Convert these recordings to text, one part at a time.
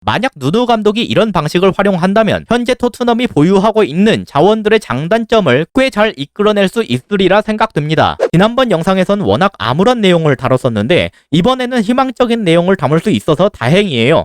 만약 누누 감독이 이런 방식을 활용한다면 현재 토트넘이 보유하고 있는 자원들의 장단점을 꽤 잘 이끌어낼 수 있으리라 생각됩니다. 지난번 영상에선 워낙 아무런 내용을 다뤘었는데 이번에는 희망적인 내용을 담을 수 있어서 다행이에요.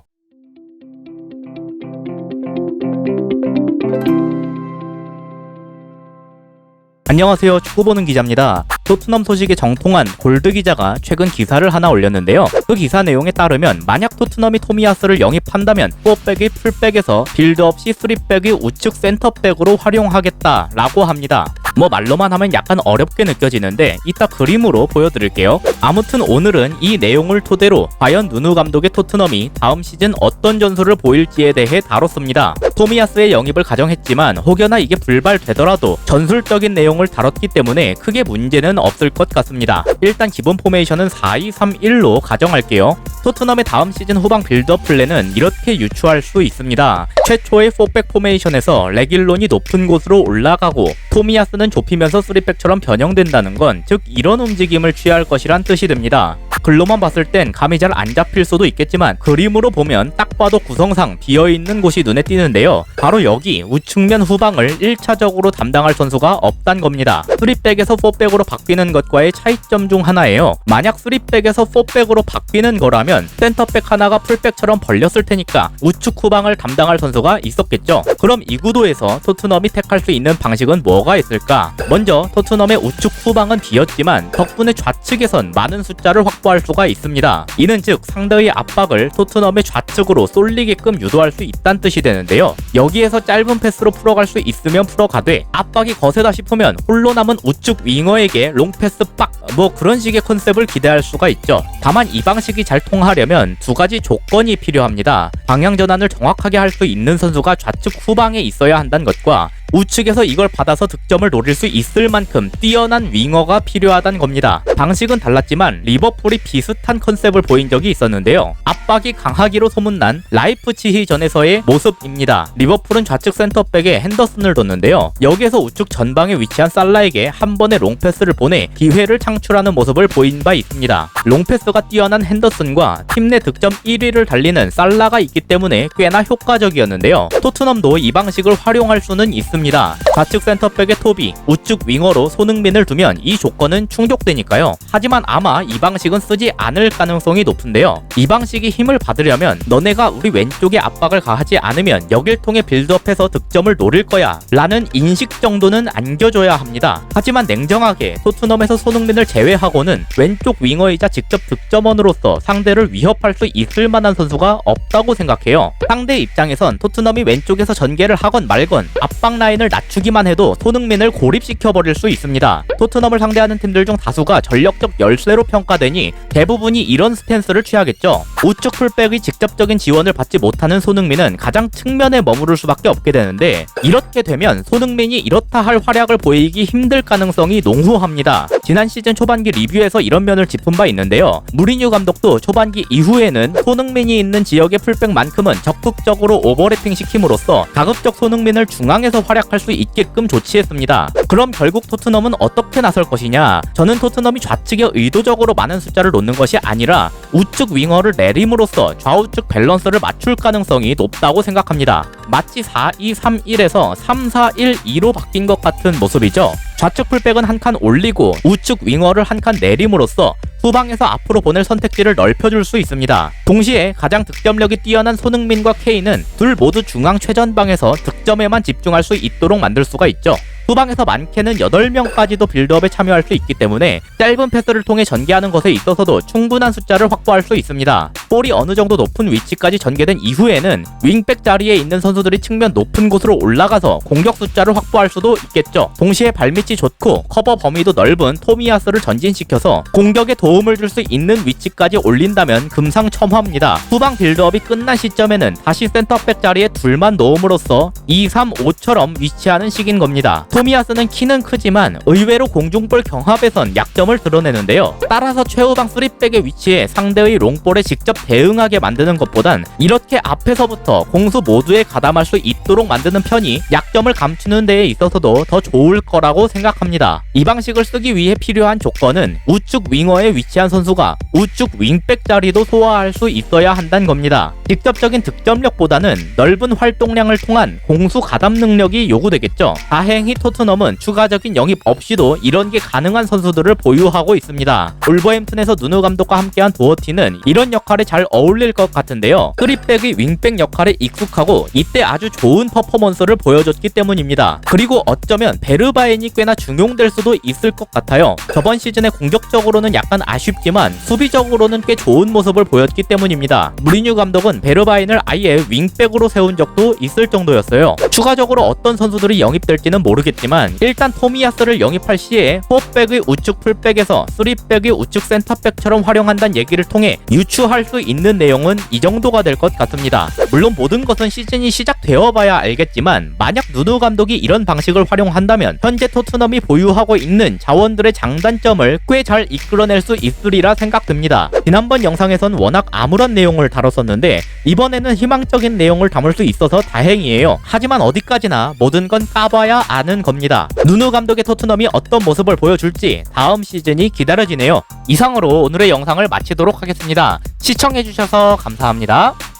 안녕하세요, 축구보는 기자입니다. 토트넘 소식에 정통한 골드 기자가 최근 기사를 하나 올렸는데요. 그 기사 내용에 따르면 만약 토트넘이 토미야스를 영입한다면 4백이 풀백에서 빌드 없이 3백이 우측 센터백으로 활용하겠다라고 합니다. 말로만 하면 약간 어렵게 느껴지는데 이따 그림으로 보여드릴게요. 아무튼 오늘은 이 내용을 토대로 과연 누누 감독의 토트넘이 다음 시즌 어떤 전술을 보일지에 대해 다뤘습니다. 토미야스의 영입을 가정했지만 혹여나 이게 불발되더라도 전술적인 내용을 다뤘기 때문에 크게 문제는 없을 것 같습니다. 일단 기본 포메이션은 4-2-3-1로 가정할게요. 토트넘의 다음 시즌 후방 빌드업 플랜은 이렇게 유추할 수 있습니다. 최초의 4백 포메이션에서 레길론이 높은 곳으로 올라가고 토미야스는 좁히면서 3백처럼 변형된다는 건 즉 이런 움직임을 취할 것이란 뜻이 됩니다. 글로만 봤을 땐 감이 잘 안 잡힐 수도 있겠지만 그림으로 보면 딱 봐도 구성상 비어있는 곳이 눈에 띄는데요. 바로 여기 우측면 후방을 1차적으로 담당할 선수가 없단 겁니다. 3백에서 4백으로 바뀌는 것과의 차이점 중 하나예요. 만약 3백에서 4백으로 바뀌는 거라면 센터백 하나가 풀백처럼 벌렸을 테니까 우측 후방을 담당할 선수가 있었겠죠. 그럼 이 구도에서 토트넘이 택할 수 있는 방식은 뭐가 있을까? 먼저 토트넘의 우측 후방은 비었지만 덕분에 좌측에선 많은 숫자를 확보할 수가 있습니다. 이는 즉 상대의 압박을 토트넘의 좌측으로 쏠리게끔 유도할 수 있다는 뜻이 되는데요. 여기에서 짧은 패스로 풀어갈 수 있으면 풀어가되 압박이 거세다 싶으면 홀로 남은 우측 윙어에게 롱패스 빡 그런 식의 컨셉을 기대할 수가 있죠. 다만 이 방식이 잘 통하려면 두 가지 조건이 필요합니다. 방향 전환을 정확하게 할 수 있는 선수가 좌측 후방에 있어야 한다는 것과 우측에서 이걸 받아서 득점을 노릴 수 있을 만큼 뛰어난 윙어가 필요하다는 겁니다. 방식은 달랐지만 리버풀이 비슷한 컨셉을 보인 적이 있었는데요. 압박이 강하기로 소문난 라이프치히전에서의 모습입니다. 리버풀은 좌측 센터백에 핸더슨을 뒀는데요. 여기에서 우측 전방에 위치한 살라에게 한 번의 롱패스를 보내 기회를 창출하는 모습을 보인 바 있습니다. 롱패스가 뛰어난 핸더슨과 팀 내 득점 1위를 달리는 살라가 있기 때문에 꽤나 효과적이었는데요. 토트넘도 이 방식을 활용할 수는 있습니다. 좌측 센터백의 토비, 우측 윙어로 손흥민을 두면 이 조건은 충족되니까요. 하지만 아마 이 방식은 쓰지 않을 가능성이 높은데요. 이 방식이 힘을 받으려면 너네가 우리 왼쪽에 압박을 가하지 않으면 여길 통해 빌드업해서 득점을 노릴 거야 라는 인식 정도는 안겨줘야 합니다. 하지만 냉정하게 토트넘에서 손흥민을 제외하고는 왼쪽 윙어이자 직접 득점원으로서 상대를 위협할 수 있을 만한 선수가 없다고 생각해요. 상대 입장에선 토트넘이 왼쪽에서 전개를 하건 말건 압박 라인을 낮추기만 해도 손흥민을 고립시켜버릴 수 있습니다. 토트넘을 상대하는 팀들 중 다수가 전력적 열세로 평가되니 대부분이 이런 스탠스를 취하겠죠. 우측 풀백의 직접적인 지원을 받지 못하는 손흥민은 가장 측면에 머무를 수밖에 없게 되는데 이렇게 되면 손흥민이 이렇다 할 활약을 보이기 힘들 가능성이 농후합니다. 지난 시즌 초반기 리뷰에서 이런 면을 짚은 바 있는데요. 무리뉴 감독도 초반기 이후에는 손흥민이 있는 지역의 풀백만큼은 적극적으로 오버래핑 시킴으로써 가급적 손흥민을 중앙에서 활약할 수 있게끔 조치했습니다. 그럼 결국 토트넘은 어떻게 나설 것이냐? 저는 토트넘이 좌측에 의도적으로 많은 숫자를 놓는 것이 아니라 우측 윙어를 내림으로써 좌우측 밸런스를 맞출 가능성이 높다고 생각합니다. 마치 4-2-3-1에서 3-4-1-2로 바뀐 것 같은 모습이죠. 좌측 풀백은 한 칸 올리고 우측 윙어를 한 칸 내림으로써 후방에서 앞으로 보낼 선택지를 넓혀줄 수 있습니다. 동시에 가장 득점력이 뛰어난 손흥민과 케인은 둘 모두 중앙 최전방에서 득점에만 집중할 수 있도록 만들 수가 있죠. 후방에서 많게는 8명까지도 빌드업에 참여할 수 있기 때문에 짧은 패스를 통해 전개하는 것에 있어서도 충분한 숫자를 확보할 수 있습니다. 볼이 어느 정도 높은 위치까지 전개된 이후에는 윙백 자리에 있는 선수들이 측면 높은 곳으로 올라가서 공격 숫자를 확보할 수도 있겠죠. 동시에 발밑이 좋고 커버 범위도 넓은 토미야스를 전진시켜서 공격에 도움을 줄 수 있는 위치까지 올린다면 금상첨화입니다. 후방 빌드업이 끝난 시점에는 다시 센터백 자리에 둘만 놓음으로써 2-3-5처럼 위치하는 식인 겁니다. 토미야스는 키는 크지만 의외로 공중볼 경합에선 약점을 드러내는데요. 따라서 최후방 3백의 위치에 상대의 롱볼에 직접 대응하게 만드는 것보단 이렇게 앞에서부터 공수 모두에 가담할 수 있도록 만드는 편이 약점을 감추는 데에 있어서도 더 좋을 거라고 생각합니다. 이 방식을 쓰기 위해 필요한 조건은 우측 윙어에 위치한 선수가 우측 윙백 자리도 소화할 수 있어야 한다는 겁니다. 직접적인 득점력보다는 넓은 활동량을 통한 공수 가담 능력이 요구되겠죠. 다행히 토트넘은 추가적인 영입 없이도 이런 게 가능한 선수들을 보유하고 있습니다. 울버햄튼에서 누누 감독과 함께한 도어티는 이런 역할에 잘 어울릴 것 같은데요. 3백의 윙백 역할에 익숙하고 이때 아주 좋은 퍼포먼스를 보여줬기 때문입니다. 그리고 어쩌면 베르바인이 꽤나 중용될 수도 있을 것 같아요. 저번 시즌에 공격적으로는 약간 아쉽지만 수비적으로는 꽤 좋은 모습을 보였기 때문입니다. 무리뉴 감독은 베르바인을 아예 윙백으로 세운 적도 있을 정도였어요. 추가적으로 어떤 선수들이 영입될지는 모르겠지만 일단 토미야스를 영입할 시에 4백의 우측 풀백에서 3백의 우측 센터백처럼 활용한다는 얘기를 통해 유추할 수 있는 내용은 이 정도가 될 것 같습니다. 물론 모든 것은 시즌이 시작되어 봐야 알겠지만 만약 누누 감독이 이런 방식을 활용한다면 현재 토트넘이 보유하고 있는 자원들의 장단점을 꽤 잘 이끌어낼 수 있으리라 생각됩니다. 지난번 영상에선 워낙 아무런 내용을 다뤘었는데 이번에는 희망적인 내용을 담을 수 있어서 다행이에요. 하지만 어디까지나 모든 건 까봐야 아는 겁니다. 누누 감독의 토트넘이 어떤 모습을 보여줄지 다음 시즌이 기다려지네요. 이상으로 오늘의 영상을 마치도록 하겠습니다. 시청해주셔서 감사합니다.